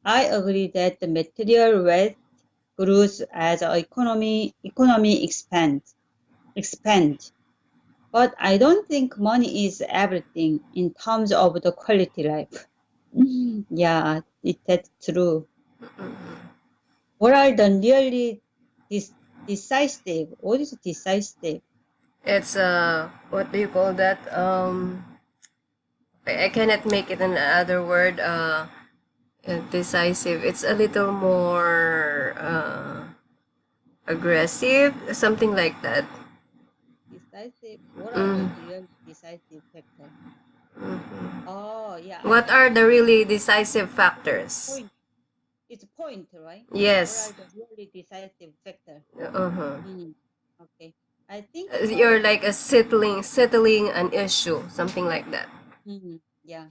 I agree that the material wealth grows as our economy expand. But I don't think money is everything in terms of the quality life. Yeah, that's true. What are the really decisive? What is decisive? It's what do you call that? I cannot make it in another word. Decisive. It's a little more aggressive, something like that. Decisive. What are the Mm. real decisive factors? Mhm. Oh, yeah, I What got are it. the really decisive factors? Point. It's a point, right? What are Yes. the really decisive factors? Uh-huh. Mm, okay. I think You're quality. like a settling an issue, something like that. Yeah.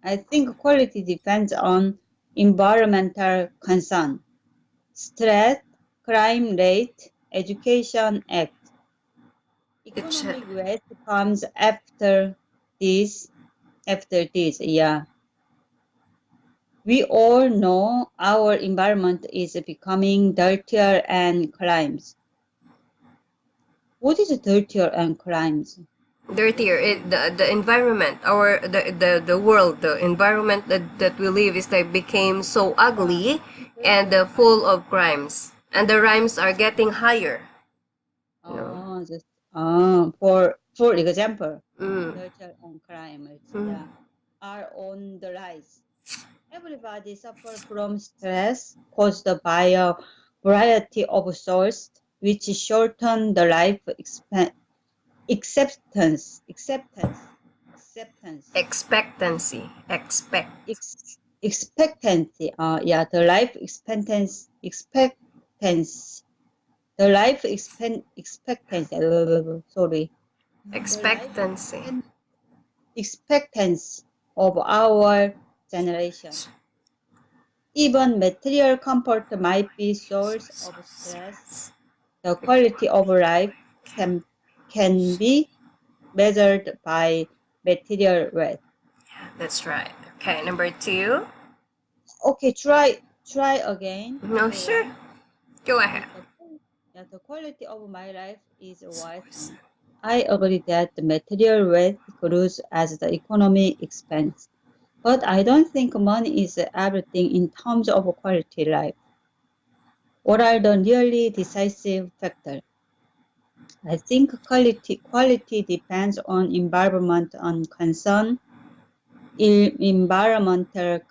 I think quality depends on environmental concern, stress, crime rate, education act. It's Economic wealth comes this. After this, yeah. We all know our environment is becoming dirtier and crimes. What is dirtier and crimes? dirtier. The environment, our the world, the environment that we live is like became so Yeah, ugly and dirtier crime. full of crimes, and the rhymes are getting higher. You know. Just for example, Mm. dirtier and crimes, Mm. yeah, are on the rise. Everybody suffers from stress caused by a variety of sources, which shorten the life acceptance, Expectancy. expectancy. Yeah, the life expectancy, the life expectancy. Sorry, the life Expectancy. expectancy of our generation. Even material comfort might be source of stress. The quality of life can can be measured by material wealth. That's right. Okay, number two. Okay, try again. No, Number sure. one, Go yeah, ahead. the quality of my life is worsening. I agree that the material wealth grows as the economy expands, but I don't think money is everything in terms of quality life. What are the really decisive factors? I think quality depends on environmental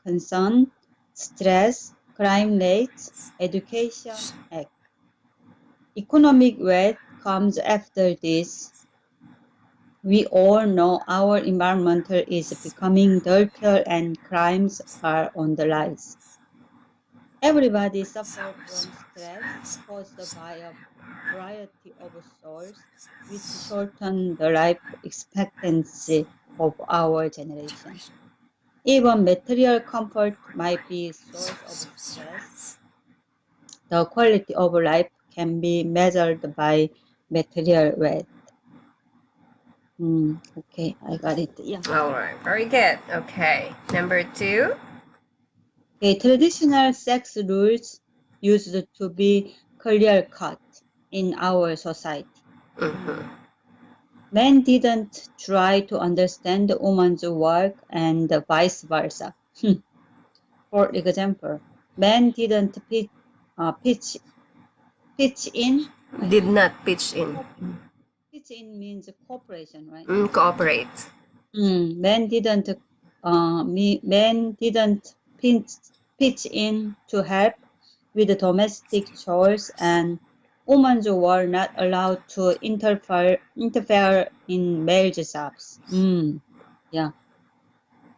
concern, stress, crime rates, education act. Economic wealth comes after this. We all know our environment is becoming dirtier and crimes are on the rise. Everybody suffers from stress caused by a variety of sources, which shorten the life expectancy of our generation. Even material comfort might be a source of stress. The quality of life can be measured by material wealth. Okay, I got it. Yeah. All right, very good. Okay, number two. Okay, traditional sex rules used to be clear cut in our society. Mm-hmm. Hmm. Men didn't try to understand the woman's work and vice versa. For example, men didn't pitch in. I Did think not pitch in. pitch in means cooperation, right? Cooperate. Men didn't pitch in to help with the domestic chores, and women were not allowed to interfere in male jobs. Yeah,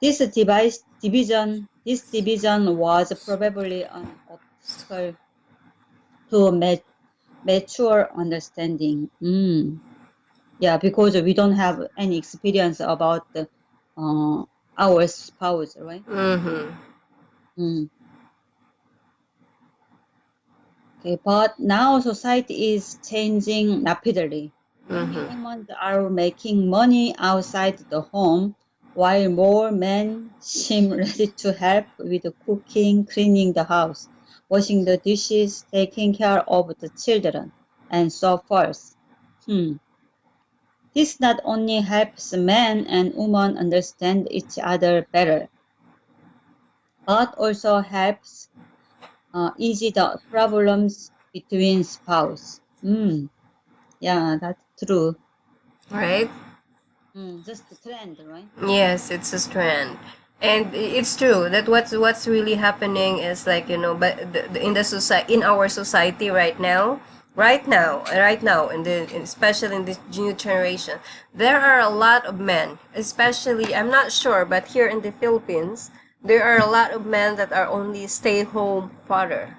this division was probably an obstacle to mature understanding. Yeah, because we don't have any experience about uh, our spouse, right? Mm-hmm. Mm. Okay, but now society is changing rapidly. Many Mm-hmm. women are making money outside the home. while more men seem ready to help with cooking, cleaning the house, washing the dishes, taking care of the children, and so forth. Hmm. This not only helps men and women understand each other better, but also helps ease the problems between spouse. Yeah, that's true. right? Just the trend, right? Yes, it's a strand. And it's true that what's really happening is like, but in the society, in our society right now, especially in this new generation, there are a lot of men, especially, I'm not sure, but here in the Philippines, there are a lot of men that are only stay-home father.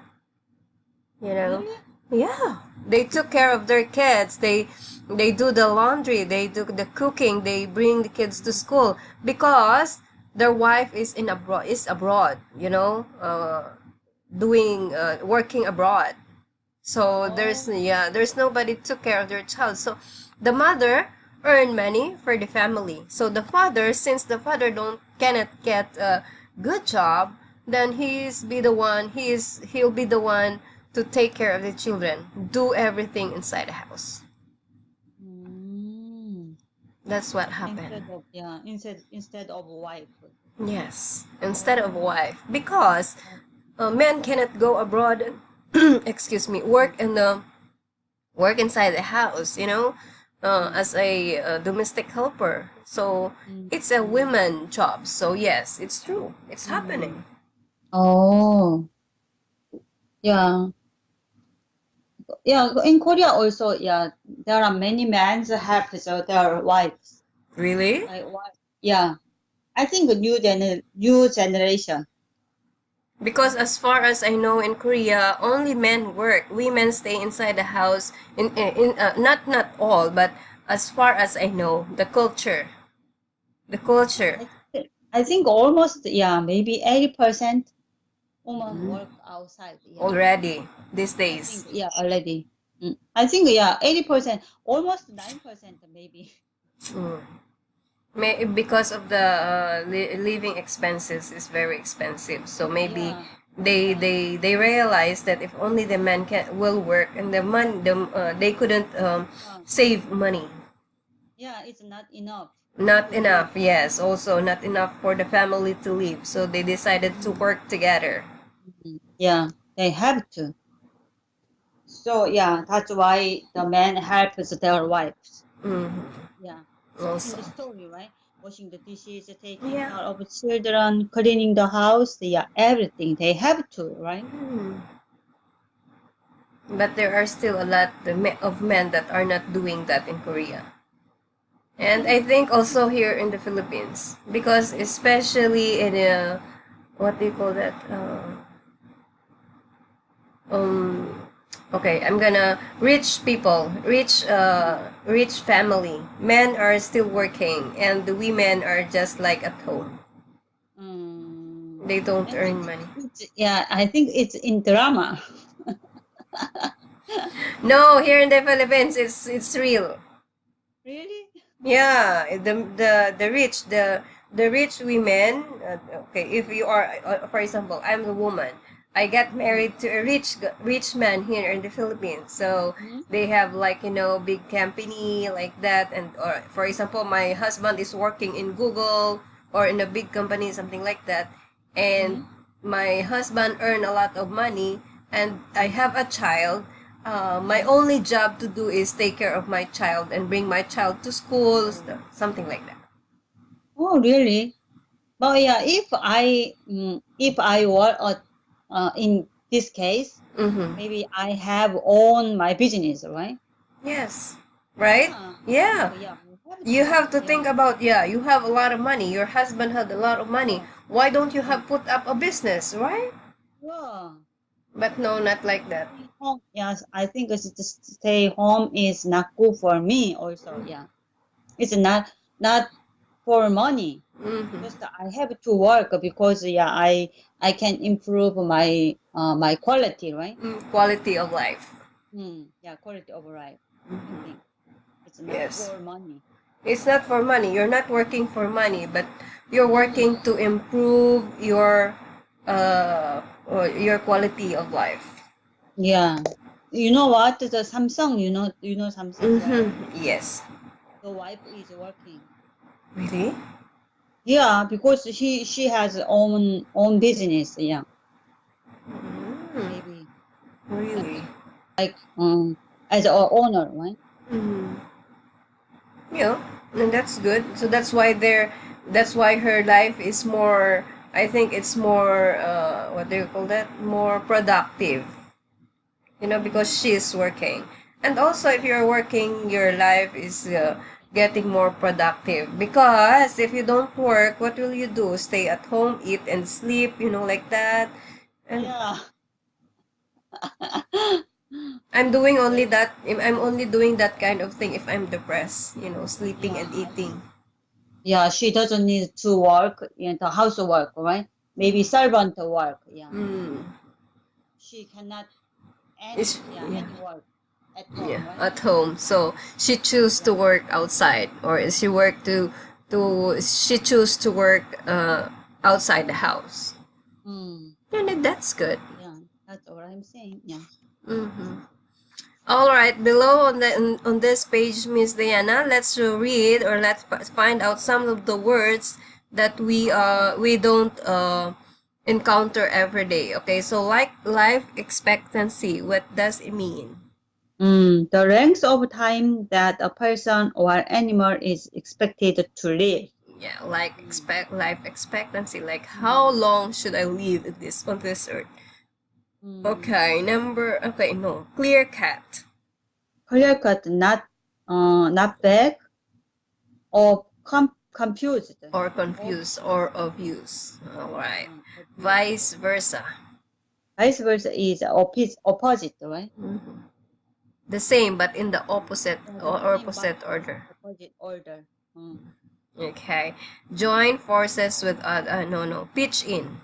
You know, Really? yeah, they took care of their kids. They do the laundry, they do the cooking, they bring the kids to school because their wife is abroad, doing working abroad. So Oh. there's nobody took care of their child. So the mother earn money for the family. So the father, since the father don't cannot get a good job, then he'll be the one to take care of the children, do everything inside the house. Mm. That's what happened. Instead of wife. Yes, instead of Oh. wife, because men cannot go abroad. Excuse me, work inside the house, Mm, as a domestic helper. So mm, it's a mm, women job. So yes, it's true. It's mm. happening. Oh, yeah. Yeah, in Korea also, yeah, there are many men who have their wives. Really? Like what? Yeah, I think the new generation. Because as far as I know, in Korea, only men work. Women stay inside the house. Not all, but as far as I know, the culture I think almost, yeah, maybe 80% women work outside. Yeah, already these I days. think, yeah, already. I think, yeah, 80%, almost 9% maybe. Mm. Because of the living expenses is very expensive, so maybe Yeah, yeah, they realize that if only the men will work and they couldn't yeah, save money. yeah, it's not enough Not to live. enough, yes, also not enough for the family to live, so they decided to Mm, work together. Yeah, they have to. So yeah, that's why the man helps their wives. Hmm. Yeah, in Also, the story, right? Washing the dishes, taking yeah. care of children, cleaning the house. Yeah, everything they have to, right? Hmm. But there are still a lot of men that are not doing that in Korea. And I think also here in the Philippines, because especially in what do you call that? Um, okay, I'm gonna rich people, rich family. Men are still working, and the women are just like at home. Mm, They don't and earn money. yeah, I think it's in drama. No, here in the Philippines, it's real. Really? Yeah, the rich women. Okay, if you are, for example, I'm the woman. I get Mm, married to a rich man here in the Philippines. So mm, they have like big company like that, and or for example, my husband is working in Google or in a big company, something like that, and mm. my husband earn a lot of money, and I have a child. My Mm. only job to do is take care of my child and bring my child to school, Oh, something like that. oh, really? But yeah, if I were in this case, Mm-hmm. maybe I have own my business, right? Yes. Right? Yeah, I think Yeah. yeah, we have You to. have to Yeah, think about, yeah, you have a lot of money. Your husband had a lot of money. yeah, Why don't you yeah, have put up a business, right? yeah. But no, not like that. Stay home. Yes, I think it's just stay home is not good for me. Also, yeah, it's not for money. Mm-hmm. Just I have to work because yeah, I can improve my quality, right? Quality of life. Yeah, quality of life. I Mm-hmm. think it's not Yes. for money. It's not for money. You're not working for money, but you're working to improve your quality of life. Yeah. You know what? The Samsung, you know Samsung, right? Yes. The wife is working. Really? Yeah, because she has own business. Yeah, maybe Really? like as a owner, right? Yeah, and that's good. So that's why her life is more, I think it's more, what do you call that? More productive, because she's working. And also, if you're working, your life is getting more productive. Because if you don't work, what will you do? Stay at home, eat and sleep, like that. And Yeah. I'm doing only that. I'm only doing that kind of thing if I'm depressed, sleeping Yeah, and eating. yeah. She doesn't need to work in the housework, right? Maybe servant work. Yeah, Mm. she cannot Is yeah. any work at Yeah, home, right? at home. So she choose Yeah. to work outside, or is she choose to work outside the house. Mm, And that's good. yeah, that's what I'm saying. Yeah. All right, below on this page, Miss Diana, let's read or let's find out some of the words that we don't encounter every day. Okay, so like life expectancy, what does it mean? The length of time that a person or animal is expected to live. Yeah, like expect life expectancy, like how Mm, long should I live on this earth? mm. Okay, no, clear cut Clear cut, not vague or confused. or Or confused or of use. All right, confused. vice versa. Vice versa is opposite, right? The same but in the opposite Yeah, the or same but opposite order. opposite order. Mm. Okay, join forces with no, pitch in,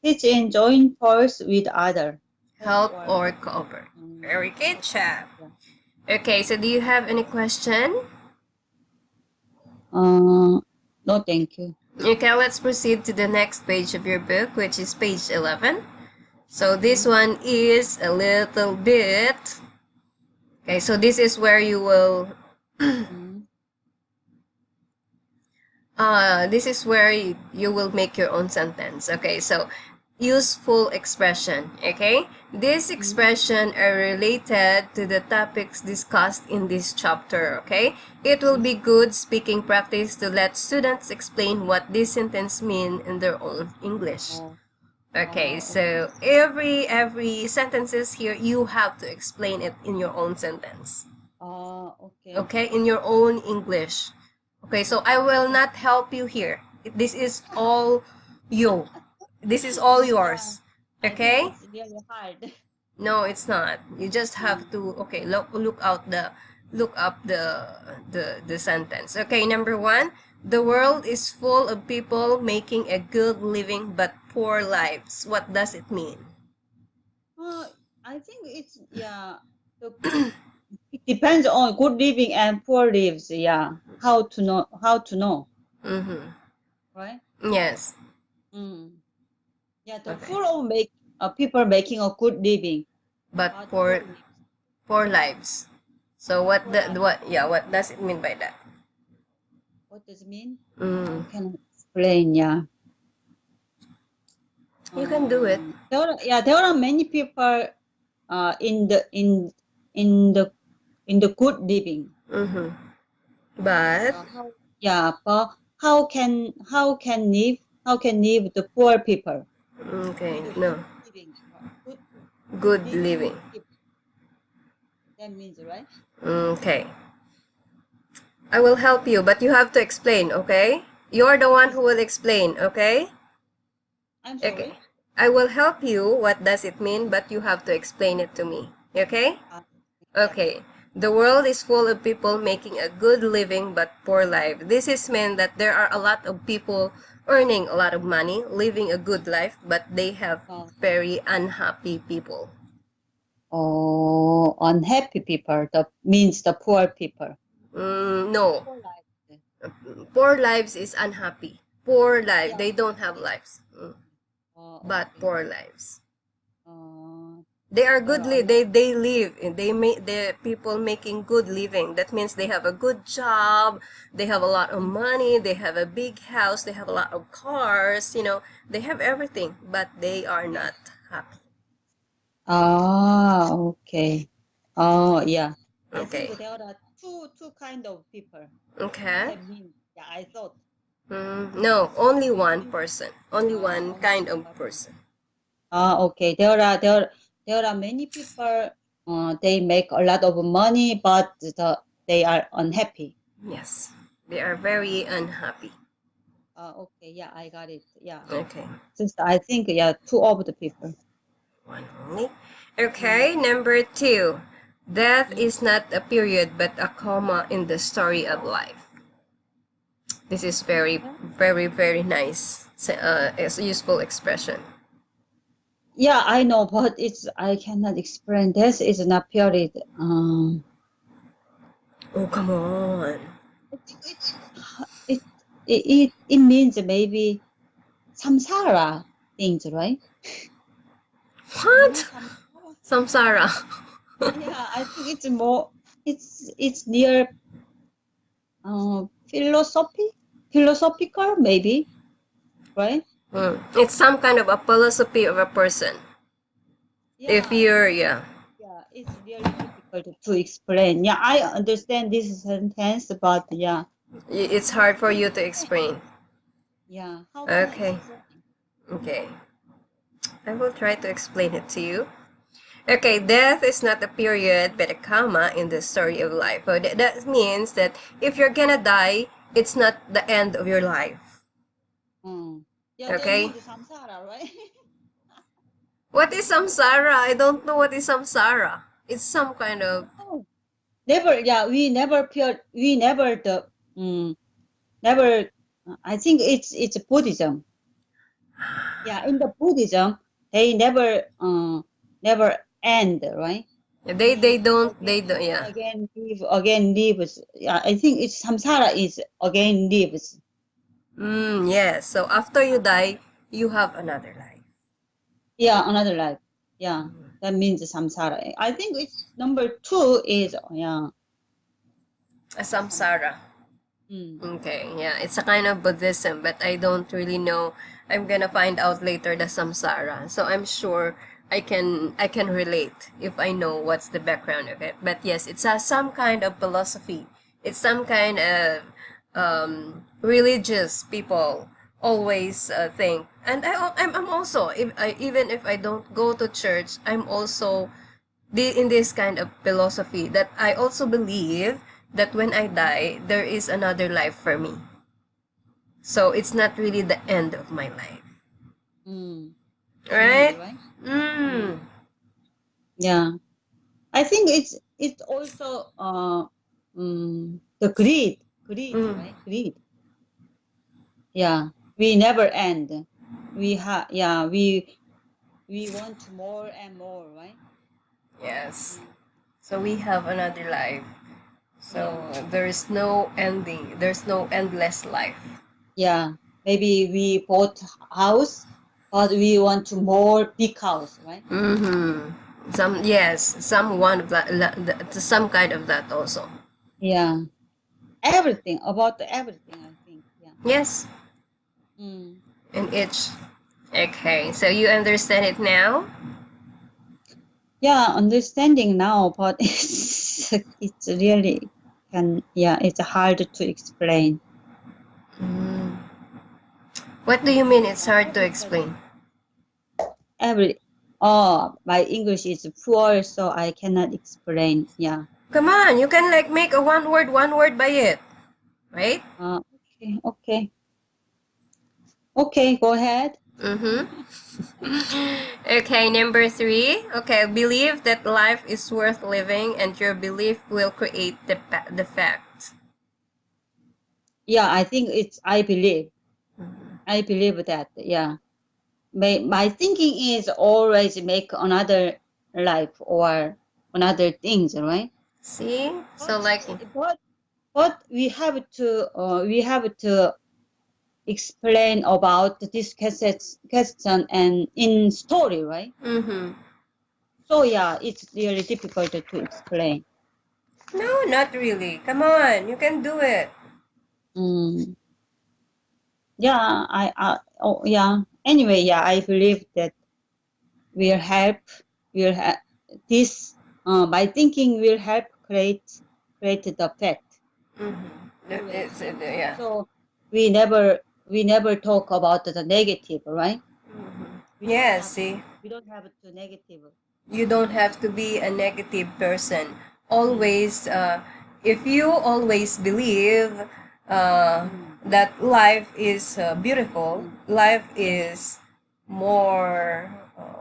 Pitch in join force with other. help Or or cover. Very good, chap. yeah. Okay, so do you have any question? No, thank you. Okay, let's proceed to the next page of your book, which is page 11. So this Mm. one is a little bit. Okay, so this is where you will. Mm. This is where you will make your own sentence. Okay, so useful expression. Okay, these Mm. expression are related to the topics discussed in this chapter. Okay, it will be good speaking practice to let students explain what this sentence mean in their own English. Oh, Okay, okay. so every sentences here you have to explain it in your own sentence. Okay. Okay, in your own English. Okay, so I will not help you here. This is all you. This is all Yeah, yours. I think Okay? it's really hard. No, it's not. You just have Mm. to look up the sentence. Okay, number 1, the world is full of people making a good living but poor lives. What does it mean? I think it's The, it depends on good living and poor lives. Yeah, how to know, Mm-hmm. right? Yes. Mm. Yeah, the Okay. full of people making a good living, But but poor poor lives. poor lives. So Poor life. what does it mean by that? What does it mean? How Mm, can I explain? Yeah. you can do it. There are many people in in the the good living. Mm-hmm. But But how can live the poor people okay, with a good no, living? Good good living living. people. That means right? Okay, I will help you, but you have to explain. Okay, you're the one who will explain. Okay. I'm Okay, sorry. I will help you. What does it mean? But you have to explain it to me. Okay. Uh, yeah. Okay. The world is full of people making a good living but poor life. This is meant that there are a lot of people earning a lot of money, living a good life, but they have Uh, very unhappy people. Unhappy people. That means the poor people. No. Poor life. poor lives is unhappy. Poor life. Yeah. They don't have lives. But Okay. poor lives. Uh, They are there good. are a They live. They make the people making good living. That means they have a good job. They have a lot of money. They have a big house. They have a lot of cars. You know, they have everything, but they are not happy. Okay. Oh, yeah. I Okay. think there are two kind of people. Okay. That means, yeah, I thought. No, only one person. Only one Only kind one of person. person. Okay. There are many people. They make a lot of money, but they are unhappy. Yes. They are very unhappy. Okay. Yeah, I got it. Yeah. Okay. Just I think yeah, two of the people. One only. Okay, number 2. Death is not a period but a comma in the story of life. This is very, very, very nice. It's a useful expression. Yeah, I know, but I cannot explain. This is not period. Oh, come on. I think it it means maybe samsara things, right? Maybe What? samsara. Samsara. Yeah, I think it's more. It's near philosophical maybe, right? It's some kind of a philosophy of a person. If Yeah, you're, yeah. yeah. It's really difficult to explain. Yeah, I understand this sentence, but yeah, It's how hard can for I you to explain? explain. Yeah, how can I Okay. explain? Okay. I will try to explain it to you. Okay, death is not a period but a comma in the story of life. So that means that if you're gonna die, it's not the end of your life. Yeah, that Okay? means samsara, right? What is samsara? I don't know what is samsara. It's some kind of. Oh, never. Yeah, we never never. I think it's Buddhism. Yeah, in the Buddhism, they never end, right? They We don't, they again don't, yeah. again lives. Yeah, I think it's samsara is again lives. Yes. So after you die, you have another life. Yeah, another life. Yeah, that means samsara. I think it's number two is yeah A samsara. samsara. Mm. Okay, yeah, it's a kind of Buddhism, but I don't really know. I'm gonna find out later the samsara. So I'm sure I can relate if I know what's the background of it. But yes, it's some kind of philosophy. It's some kind of religious people always think. And I'm also even if I don't go to church, I'm also in this kind of philosophy that I also believe that when I die, there is another life for me. So it's not really the end of my life. Mm. That means Right? right. Mm. Mm. Yeah, I think it's also the greed, Mm. right? Greed. Yeah, we never end. Yeah we want more and more, right? Yes. Mm. So we have another life. Yeah, So there is no ending. There's no endless life. yeah. Maybe we bought house, but we want to more big house, right? Mm-hmm. Some yes, some one of that, some kind of that also. Yeah, everything about everything. I think. Yeah. Yes, Mm. in each. Okay, so you understand it now? Yeah, understanding now, but it's really it's hard to explain. Mm. What do you mean it's Yeah, hard to explain? every my English is poor, so I cannot explain. Yeah. Come on, you can like make a one word by it, right? Okay, okay, okay. Go ahead. Mm-hmm. Okay, number 3. Okay, believe that life is worth living and your belief will create the fact. Yeah, I think it's. I believe. I believe that. Yeah. My thinking is always make another life or another things, right? See? So But like, but but we have to explain about this question and in story, right? Mm-hmm. So yeah, it's really difficult to explain. No, not really. Come on, you can do it. Mm. Yeah, oh yeah. Anyway, yeah, I believe that will help. Will ha- this by thinking will help create the fact. Mm-hmm. Always. Yeah. So we never talk about the negative, right? We don't Yeah, have see, we don't have to negative. you don't have to be a negative person. Mm. Always, if you always believe Mm. that life is beautiful, Mm. life Yeah, is more,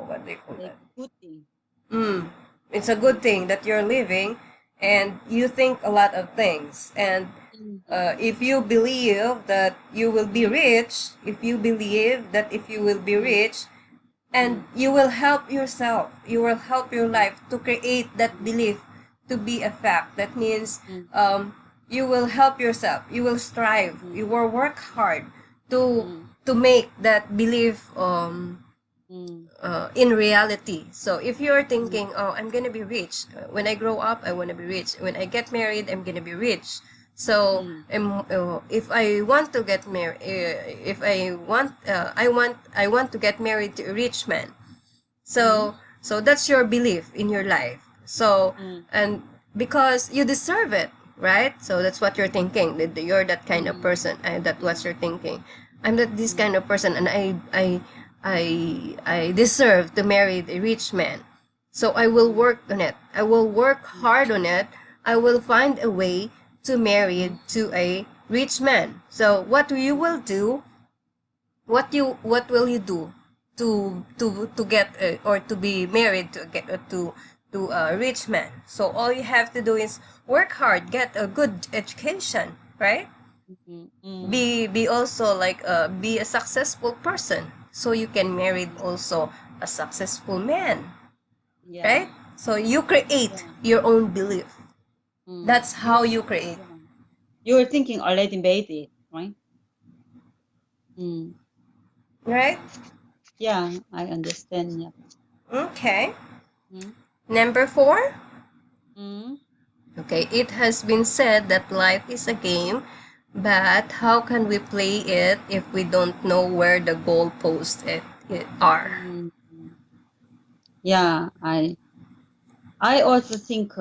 what do you call like that? good thing. Mm, it's a good Mm. thing that you're living and you think a lot of things. And Mm. if you believe that you will be rich, if you believe that if you will be Mm. rich, and Mm. you will help yourself, you will help your Mm. life to create that belief to be a fact. That means Mm. you will help yourself, you will strive, Mm. you will work hard to Mm. make that belief Mm. in reality. So if you're Mm. thinking, oh, I'm gonna be rich when I grow up, I want to be rich. When I get married, I'm gonna be rich. So Mm. if I want to get married, if I want to get married to a rich man. Mm. So that's your belief in your life. So Mm. and because you deserve it, right? So that's what you're thinking. That you're that kind of Mm. person, and that's what Yeah. you're thinking. I'm that this Mm. kind of person, and I deserve to marry a rich man. So I will Mm. work on it. I will work hard on it. I will find a way to marry Mm. to a rich man. So what you will do, what will you do to get or to be married to get to a rich man? So all you have to do is work hard, get a good education, right? Mm. Mm. Be also like be a successful person, so you can marry also a successful man, Yeah. right? So you create Yeah. your own belief. Mm. That's how you create. Yeah. You're thinking already made it, right? Mm. Right. Yeah, I understand. Yeah. Okay. Mm. Number 4. Mm. Okay, it has been said that life is a game, but how can we play it if we don't know where the goalposts it are? Mm. Yeah, I also think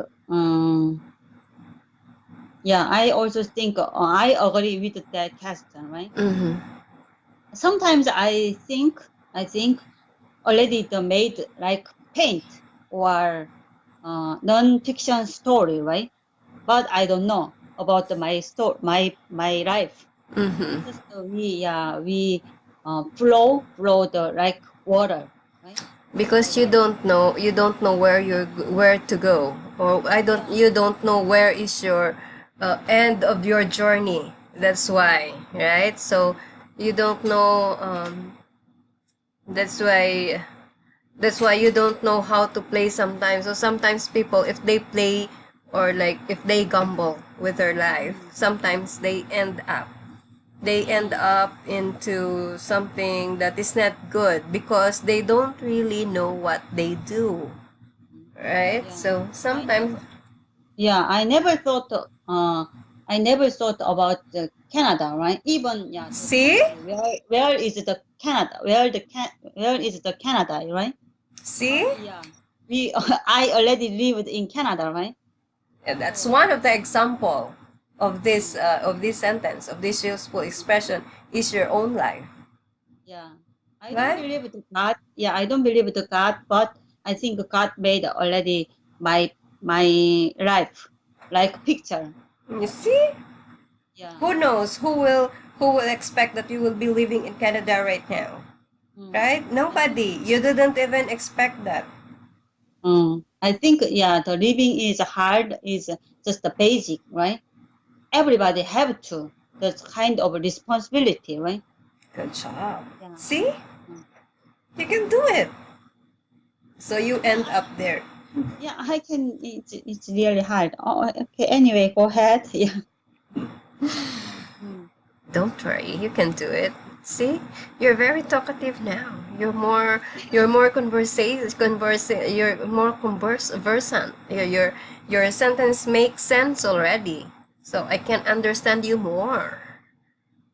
yeah, I also think I agree with that question, right? Mm-hmm. Sometimes I think already the made like paint or non-fiction story, right? But I don't know about my story, my life. Mm-hmm. Just we flow the like water, right? Because Like that. you don't know where to go, or I don't Yeah. you don't know where is your end of your journey. That's why, right? So you don't know. That's why you don't know how to play sometimes. So sometimes people, if they play or like if they gamble with their life, Mm. sometimes they end Mm. up into something that is not good because they don't really know what they do, right? Yeah. So I sometimes, never. Yeah, I never thought about Canada, right? Even yeah, the see, country where is the Canada? Where is the Canada, right? But see. yeah, we I already lived in Canada, right? And that's So one of the example mm, of this sentence, of this useful expression, is your own life, yeah, I don't right? believe the God. Yeah, I don't believe the God, but I think God made already my life like picture. You see, Yeah. who knows who will expect that you will be living in Canada right now, Mm. right? I think. Nobody. You didn't even expect that. I think yeah, the living is hard is just the basic, right? Everybody have to. That's kind of a responsibility, right? Good job. Yeah. See, Mm. you can do it. So you Yeah, end up there. yeah, I can. It's really hard. Oh, okay. Anyway, go ahead. Yeah. Mm. Don't worry, you can do it. See, you're very talkative now. You're more you're more conversant. Your sentence makes sense already. So I can understand you more.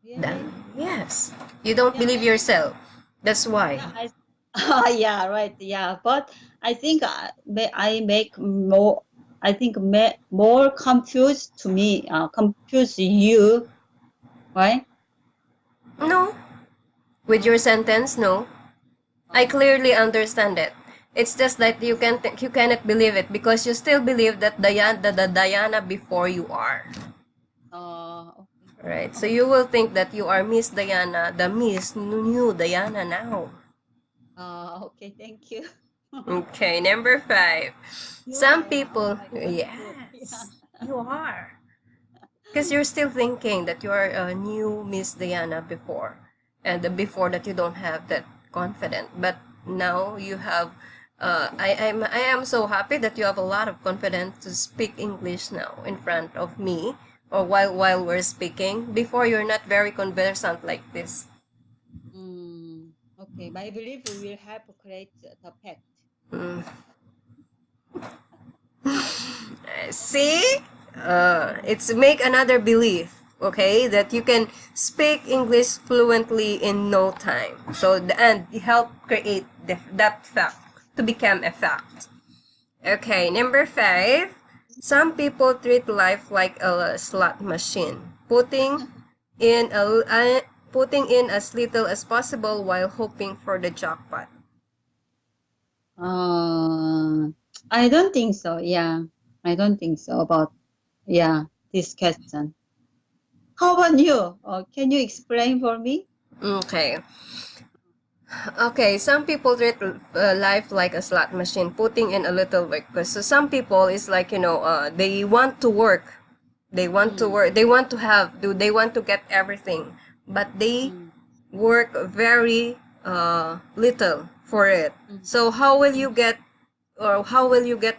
Really? Then yes, you don't Yeah, believe yourself. That's why. yeah, yeah, right, yeah. But I think I make more. I think more confused to me. Confuse you, right? No, with your sentence, no. I Uh, clearly understand it. It's just that you cannot believe it because you still believe that the Diana before you are. okay. Right? So you will think that you are Miss Diana, the Miss New Diana now. Okay, thank you. Okay, number 5. You Some Diana. Oh people, my God, good. Yeah. yes, you are. Because you're still thinking that you are a new Miss Diana before. And before that you don't have that confident. But now you have I am so happy that you have a lot of confidence to speak English now in front of me or while we're speaking. Before you're not very conversant like this. Okay, my belief will help create the pact. Mm. See? It's make another belief, okay, that you can speak English fluently in no time. So, and help create that fact to become a fact. Okay, number 5. Some people treat life like a slot machine, putting in as little as possible while hoping for the jackpot. Uh, I don't think so. Yeah, I don't think so about yeah this question. How about you? Can you explain for me? Okay. Okay, some people treat life like a slot machine, putting in a little work. Because so some people is like they want to work, Mm, they want to have, do they want to get everything, but they mm, work very little for it. mm, So mm. how will you get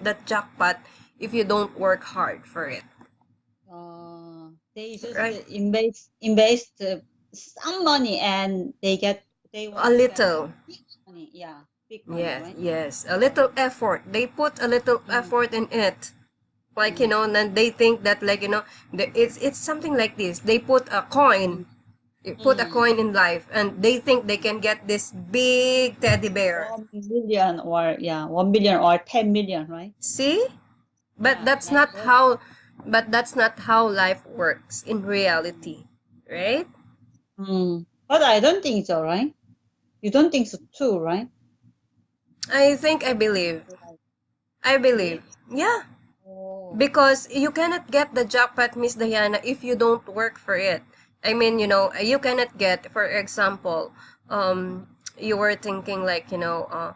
that jackpot if you don't work hard for it, They just right? invest some money and they A want to get little. big money. Yeah, big money, Yes, right? yes, a little effort. They put a little Mm, effort in it. Like mm, then they think that like it's something like this. They mm, put a mm. coin in life, and they think they can get this big teddy bear. 1 million or yeah, 1 million or 10 million, right? See, but Yeah, that's like not that. how life works in Mm, reality, right? But I don't think so, right? You don't think so too, right? I think I believe, Really? yeah. Oh. Because you cannot get the jackpot, Miss Diana, if you don't work for it. I mean, you cannot get, for example, you were thinking like, uh,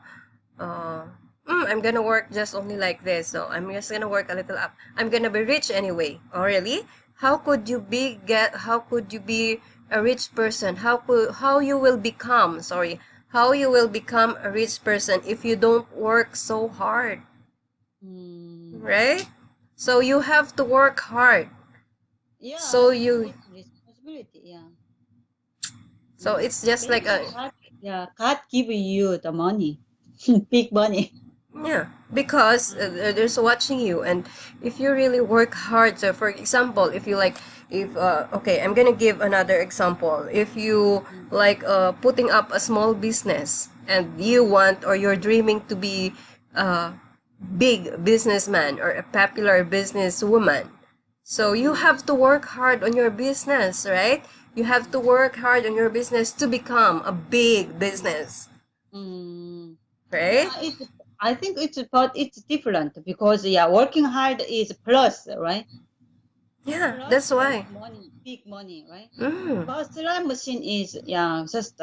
I'm gonna work just only like this, so I'm just gonna work a little up. I'm gonna be rich anyway. Oh, really? How could you be a rich person? How you will become, sorry, how you will become a rich person if you don't work so hard? Mm. Right? So you have to work hard. Yeah, So you it's responsibility. Yeah. so it's just like Maybe God give you the money, big money. yeah, because there's watching you, and if you really work hard, so for example, if you like if okay, I'm going to give another example. If you Mm, like putting up a small business and you mm, want or you're dreaming to be a big businessman or a popular businesswoman. So you mm, have to work hard on your business, right? You have to mm, work hard on your business to become a big business, mm. right? Yeah, I think it's different because yeah, working hard is plus, right? Yeah, Plus that's make why. money, big money, right? Mm. But slot machine is yeah, just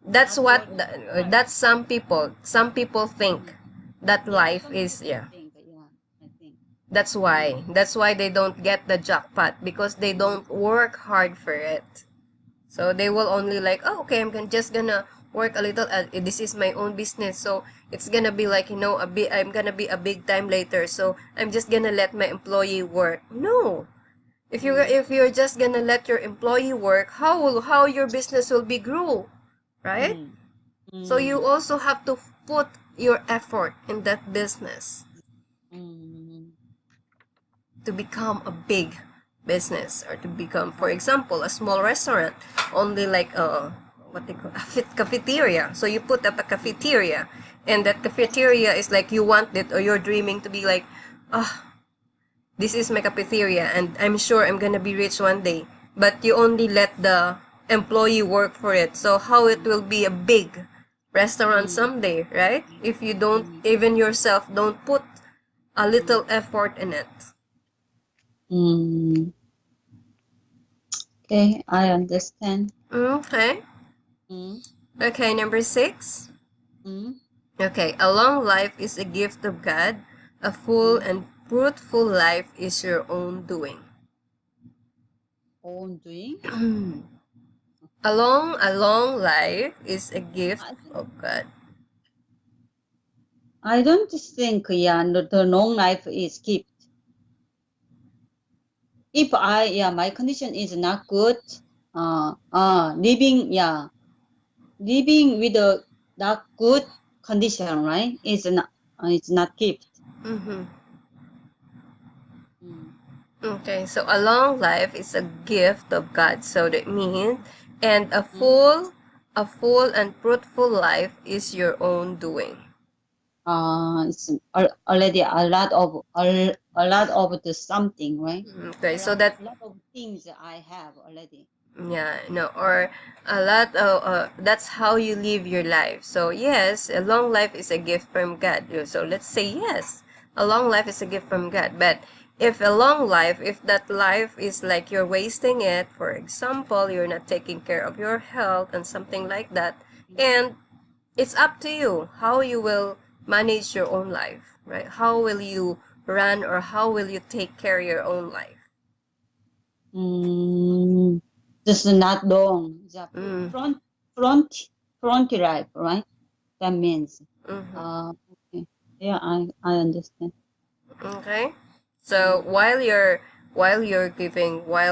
That's not what working hard. that's some people think Mm. that Yeah, life some is, people yeah. think, yeah, I think. That's why Mm, they don't get the jackpot because they mm, don't work hard for it. So they will only like, oh, okay, just gonna work a little. This is my own business, so it's gonna be like I'm gonna be a big time later. So I'm just gonna let my employee work. No, If you're just gonna let your employee work, how your business will be grow, right? So you also have to put your effort in that business to become a big business, or to become, for example, a small restaurant, only like what they call a cafeteria. So you put up a cafeteria, and that cafeteria is like you want it, or you're dreaming to be like, ah, this is my cafeteria, and I'm sure I'm gonna be rich one day. But you only let the employee work for it. So how it will be a big restaurant someday, right? If you don't, even yourself, don't put a little effort in it. Okay, I understand. Okay. Okay, number 6. Mm. Okay, a long life is a gift of God. A full and fruitful life is your own doing. Own doing? A long life is a gift of God. I don't think, the long life is gift. If my condition is not good, living with a not good condition, right? It's not gift. Okay, so a long life is a gift of God. So that means, and a full and fruitful life is your own doing. It's already a lot of the something, right? Okay, so that, a lot of things I have already. yeah, no, or a lot of that's how you live your life. So yes, a long life is a gift from God. So let's say yes, a long life is a gift from God. But if a long life, if that life is like you're wasting it, for example, you're not taking care of your health and something like that, and it's up to you how you will manage your own life, right? How will you run, or how will you take care of your own life? Just not long. The front life, right? That means. Okay. Yeah, I understand. Okay. So while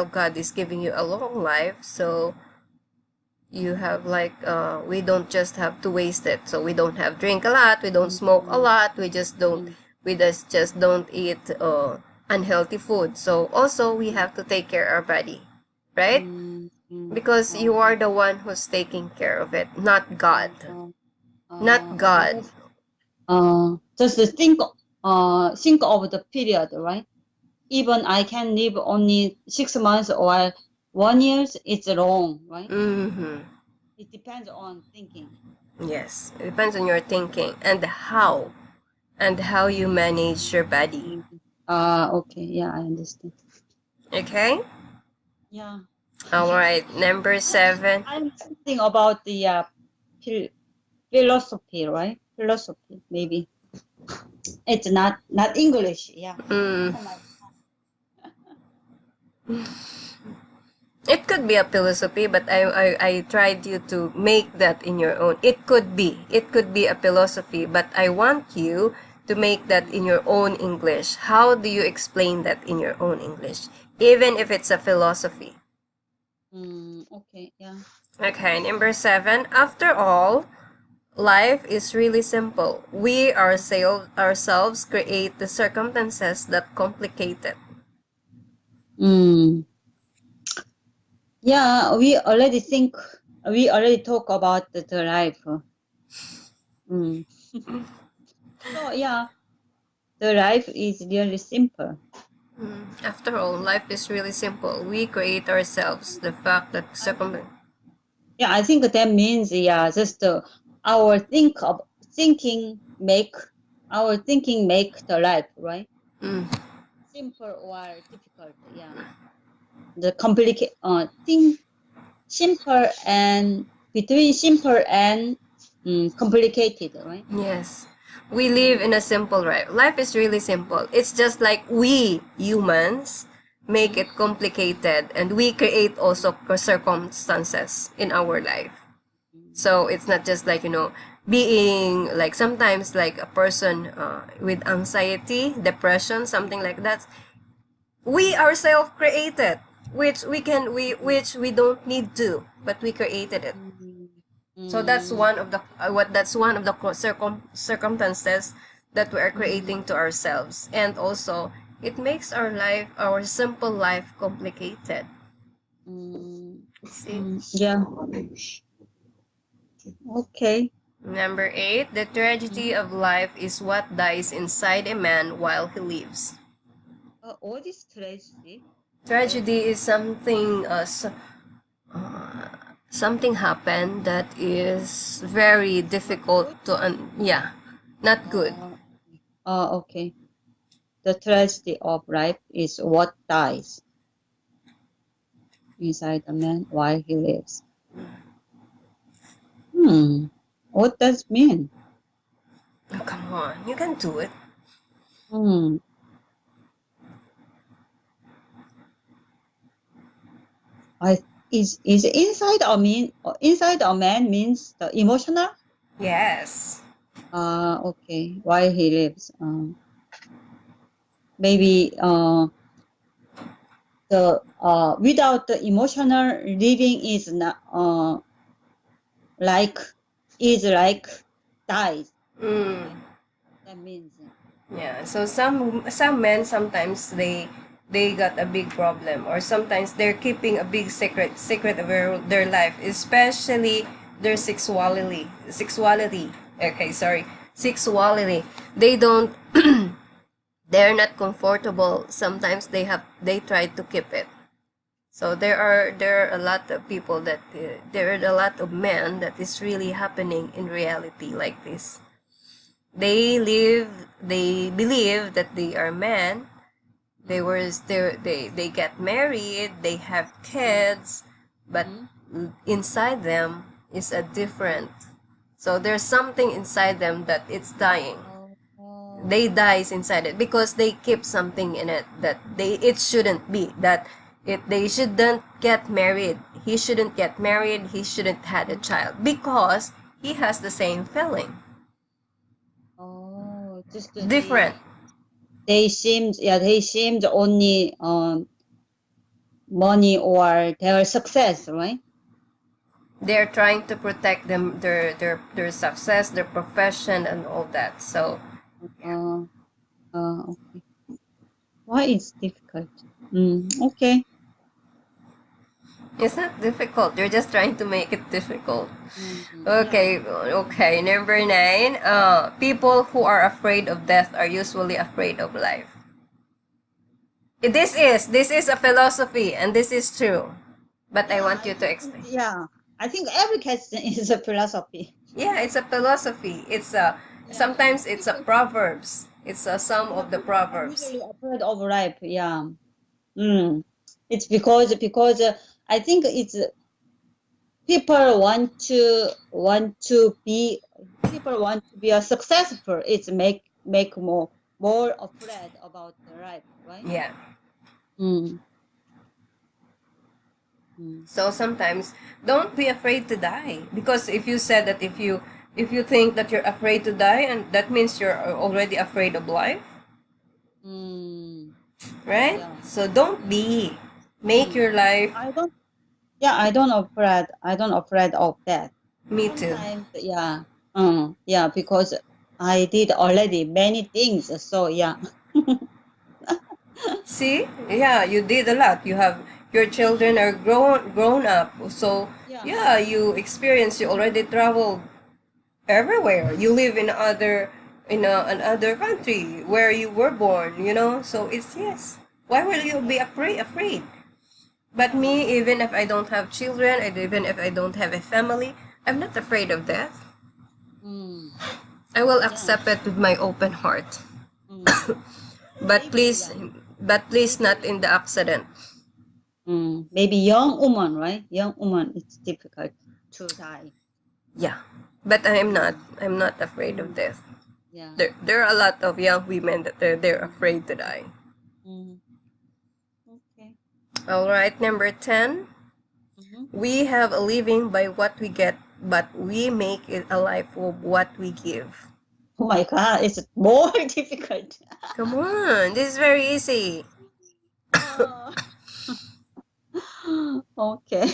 God is giving you a long life, so you have like we don't just have to waste it. So we don't have drink a lot, we don't smoke a lot, we just don't eat unhealthy food. So also we have to take care of our body, right? Because you are the one who's taking care of it, not God. Not God. Just think of the period, right? Even I can live only 6 months or 1 year, it's long, right? It depends on thinking. Yes, it depends on your thinking and how you manage your body. Okay, yeah, I understand. Okay? Yeah. All right, number 7. I'm thinking about the philosophy, right? Philosophy, maybe. It's not English, yeah. It could be a philosophy, but I tried you to make that in your own. It could be. It could be a philosophy, but I want you to make that in your own English. How do you explain that in your own English? Even if it's a philosophy. Okay, yeah. Okay, number 7. After all, life is really simple. We ourselves create the circumstances that complicate it. Yeah, we already talk about the life. So yeah, the life is really simple. After all, life is really simple. We create ourselves the fact that Yeah, I think that means just our thinking make the life, right? Simple or difficult, yeah. The think simple and between simple and complicated, right? Yes. We live in a simple life. Life is really simple. It's just like we humans make it complicated, and we create also circumstances in our life. So it's not just like, being like sometimes like a person with anxiety, depression, something like that. we ourselves created, which we don't need to, but we created it. Mm, So that's mm, one of the that's one of the circumstances that we are mm, creating to ourselves, and also it makes our life, our simple life, complicated. mm, See. yeah. Okay. Number 8, the tragedy Mhm. of life is what dies inside a man while he lives. What is tragedy? Tragedy Tragedy. is something something happened that is very Not difficult good? to yeah, not good. Uh, okay. The tragedy of life is what dies inside a man while he lives. Hmm. What does it mean? Oh, come on, you can do it. Hmm. I is inside a mean inside a man means the emotional? Yes. Okay. While he lives. Maybe the without the emotional living is not like is like dies, Mm. right? That means Yeah, so some men sometimes they got a big problem, or sometimes they're keeping a big secret of their life, especially their sexuality. Okay, sorry, sexuality. They don't they're not comfortable. Sometimes they try to keep it. So there are a lot of people that there are a lot of men that is really happening in reality like this. They believe that they are men. They get married, they have kids, but mm-hmm. inside them is a different. So there's something inside them that it's dying. Oh, They dies inside it because they keep something in it that it shouldn't be, that it they shouldn't get married. He shouldn't get married, he shouldn't had a child because he has the same feeling. just Different. they seemed only money or their success, right? They're trying to protect them, their success, their profession, and all that. So Uh, okay. Why it's difficult? Okay. it's not difficult, they're just trying to make it difficult. Yeah. Okay, number 9, people who are afraid of death are usually afraid of life. This is a philosophy, and this is true, but I Yeah, want I you to think explain. yeah. I think every question is a philosophy. Yeah, it's a philosophy. It's a Yeah. sometimes it's a People proverbs, it's a some yeah, of the people are proverbs. usually afraid of life. Yeah. Mm. It's because I think it's people want to be a successful. It's make more afraid about the life, right? Yeah. Mm. Mm. So sometimes don't be afraid to die, because if you said that, if you think that you're afraid to die, and that means you're already afraid of life, Mm. right? Yeah. So don't be. Make Mm. your life. I don't. Yeah, I don't afraid of that. Me too. Sometimes, yeah. Yeah, because I did already many things. So yeah. See? Yeah, you did a lot. You have your children are grown up. So Yeah. yeah, you already traveled everywhere. You live in another country where you were born, So it's yes. Why will you be afraid? But Yeah. me, even if I don't have children, and even if I don't have a family, I'm not afraid of death. Mm. I will Yeah. accept it with my open heart. Mm. But Maybe please, yeah. but please Maybe not in the accident. maybe young woman, right? Young woman, it's difficult to die. Yeah. But I'm not. Mm. I'm not afraid of Mm. death. Yeah. There are a lot of young women that they're Mm. afraid to die. Mm. Okay. All right, number 10. Mm-hmm. We have a living by what we get, but we make it a life of what we give. Oh my God, it's more difficult. Come on, this is very easy. Uh, okay.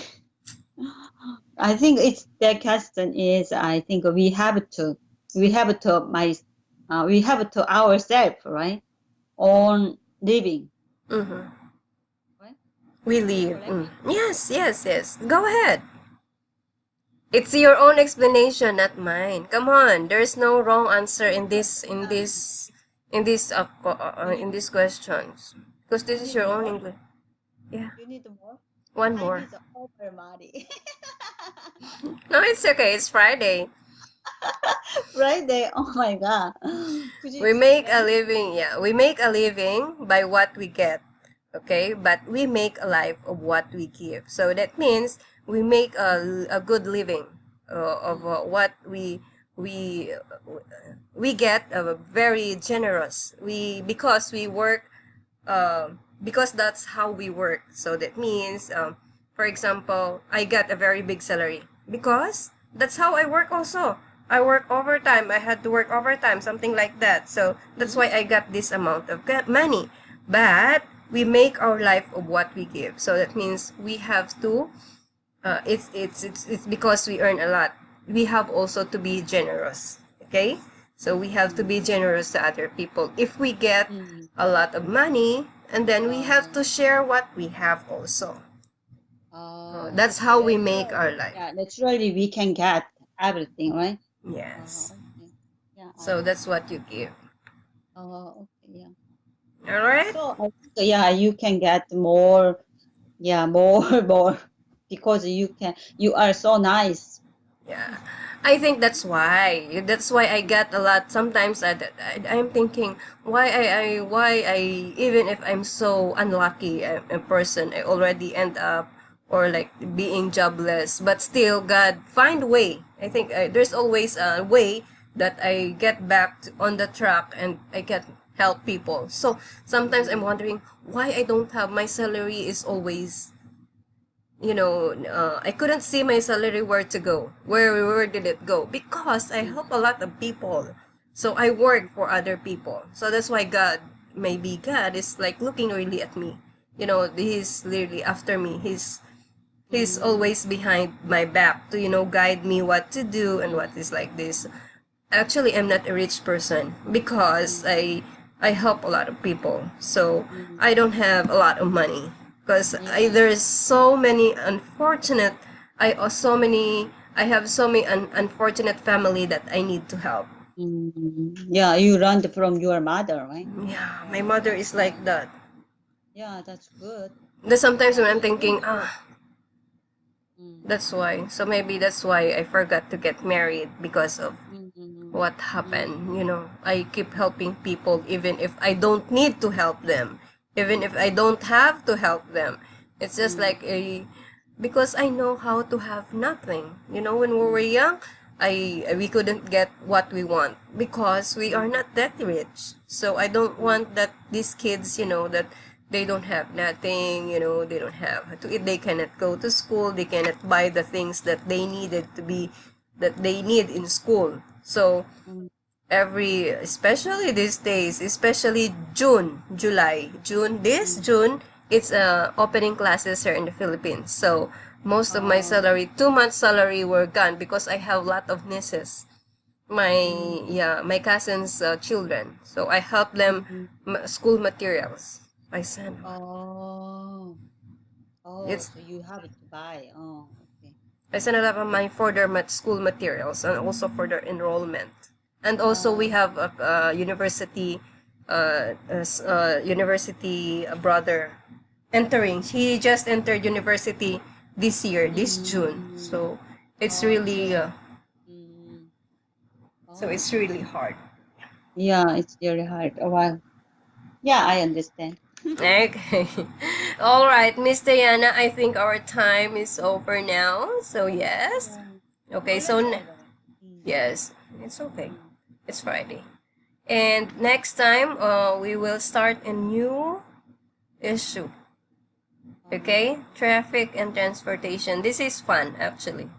I think it's the question is I think we have to ourselves, right? On living, Mm-hmm. right? We Is it leave. correct? Yes, yes, yes. Go ahead. It's your own explanation, not mine. Come on. There's no wrong answer in this You need in these questions because this you is need your own more? English. Yeah. You need more? One I more. need over money. No, it's okay. It's Friday. Friday. Oh my God. Could you We make a explain? living, yeah. We make a living by what we get, okay? But we make a life of what we give. So that means we make a good living of what we we get very generous. We because we work because that's how we work. So that means, for example, I get a very big salary because that's how I work also. I work overtime. I had to work overtime, something like that. So that's why I got this amount of money. But we make our life of what we give. So that means we have to. It's because we earn a lot. We have also to be generous. Okay, so we have to be generous to other people. If we get Mm. a lot of money, and then we have Uh, to share what we have also. That's okay. how we make our life. Yeah, naturally we can get everything, right? Yes. Okay. Yeah, I So that's understand. what you give. Okay, yeah. All right. So I think, yeah, you can get more, yeah, more, more, because you are so nice. Yeah, I think that's why. That's why I get a lot. Sometimes I'm thinking why I even if I'm so unlucky a person, I already end up or like being jobless, but still God find a way. I think there's always a way that I get back on the track and I can help people. So sometimes I'm Mm, wondering why I don't have my salary is always I couldn't see my salary where to go. Where did it go? Because I mm, help a lot of people. So I work for other people. So that's why maybe God is like looking really at me. He's literally after me. He's mm, always behind my back to, guide me what to do and what is like this. Actually, I'm not a rich person because mm, I help a lot of people. So mm. I don't have a lot of money because Yeah. there's so many unfortunate I have so many unfortunate family that I need to help. Yeah, you learned from your mother, right? Yeah, my mother is Yeah. like that. Yeah, that's good. Sometimes Yeah, when I'm it's really thinking, good. Mm, that's why. So maybe that's why I forgot to get married because of mm, mm, what mm, happened. I keep helping people even if I don't need to help them, even if I don't have to help them. It's just mm, like a because I know how to have nothing. When we were mm, young, we couldn't get what we want because we are mm, not that rich. So I don't mm, want that these kids, that they don't have nothing, they don't have to eat, they cannot go to school, they cannot buy the things that they needed to be that they need in school. So mm, especially these days, especially June, July, June, this mm. June, it's opening classes here in the Philippines. So most of my Oh, salary, 2 months salary were gone because I have a lot of nieces, mm, my cousins' children. So I help them mm. school materials. I send. Oh, oh, It's so you have to buy. Oh, okay. I send a lot of money for their school materials and also for their enrollment. And also we Oh, have a university, university brother entering. He just entered university this year, this June. mm, So it's oh, really, so, mm, so oh, it's really hard. yeah, it's very hard. Oh, wow. Yeah, I understand. Okay. All right, Miss Diana, I think our time is over now. So yes. Yeah, Okay, so already over. Mm, yes, it's okay. mm, It's Friday. And next time, we will start a new issue. oh, Okay? Traffic and transportation. This is fun, actually.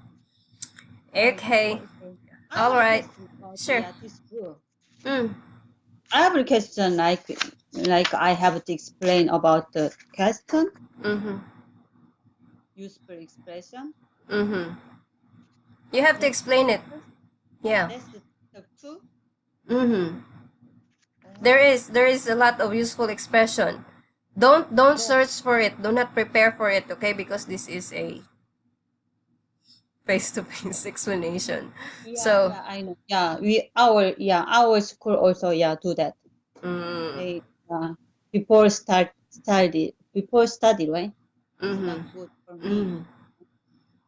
Okay. okay. I All have a right. question about Sure. this group. Mm. I have a question like like I have to explain about the question, Mm-hmm. useful expression. Mm-hmm. You have to That's explain it. Yeah. that's the step two. Mm-hmm. Oh, There is a lot of useful expression. Don't oh, search for it. Do not prepare for it, okay? Because this is a face-to-face explanation. yeah, So, yeah, I know. Yeah, our school also do that. mm, They before study, right? It's mm-hmm. not good for me. Mm-hmm.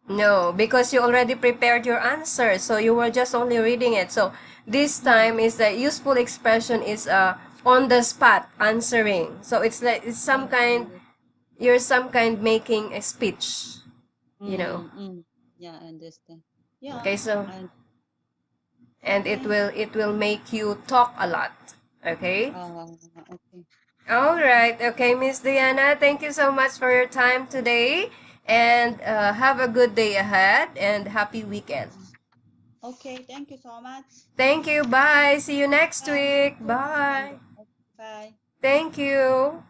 No, because you already prepared your answer, so you were just only reading it. So this Mm, time is the useful expression is on the spot answering. So it's like it's some kind understand. you're some kind making a speech, you know. Yeah, I understand. Yeah, Okay, so and and okay. it will make you talk a lot. Okay? Okay. All right. Okay, Miss Diana, thank you so much for your time today and have a good day ahead and happy weekend. Okay, thank you so much. Thank you. Bye. See you next Bye. week. And Bye. bye. Thank you.